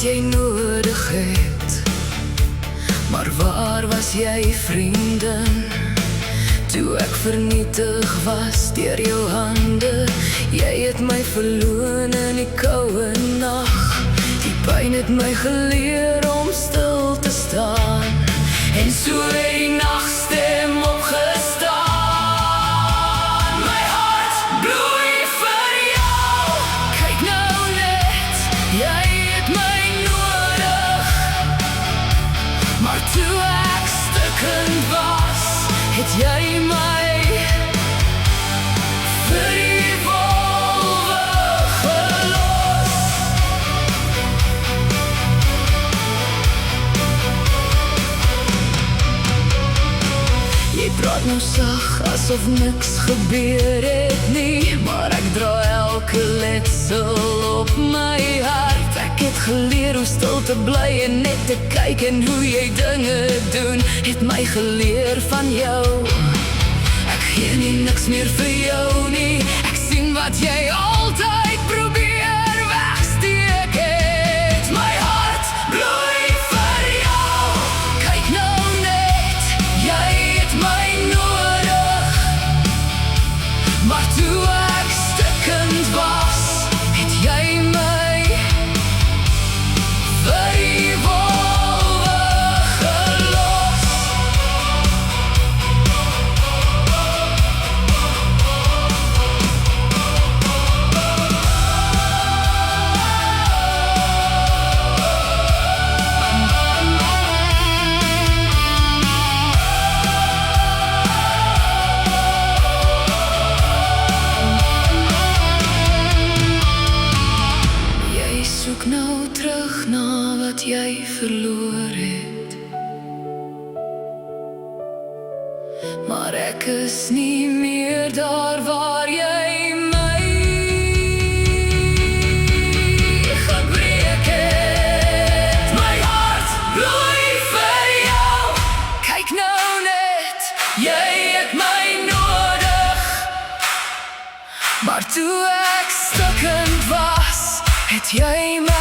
wat jy nodig het. Maar waar was jy, vriendin, toe ek vernietig was deur jou hande? Jy het my verloon in die koue nag. Die pyn het my geleer om stil te staan, en so het die nagstem opgestaan. My hart bloei vir jou. Kyk nou net, jy het my nodig. Maar toe ek stukkend was, het jy my vir die wolwe gelos. Jy praat nou sag, asof niks gebeur het nie, maar ek dra elke letsel op my hart. Ek het geleer hoe stil te bly en net te kyk, en hoe jy dinge doen, het my geleer van jou. Ek gee nie niks meer vir jou nie. Ek sien wat jy altyd probeer wegsteek het. My hart bloei vir jou. Kyk nou net, jy het my nodig. Maar toe ek stukkend was, het jy my vir die wolwe gelos. Jy soek nou terug na wat jy verloor het, maar ek is nie meer daar waar jy my gebreek het. My hart bloei vir jou. Kyk nou net, jy het my nodig. Maar toe ek stukkend was, het jy my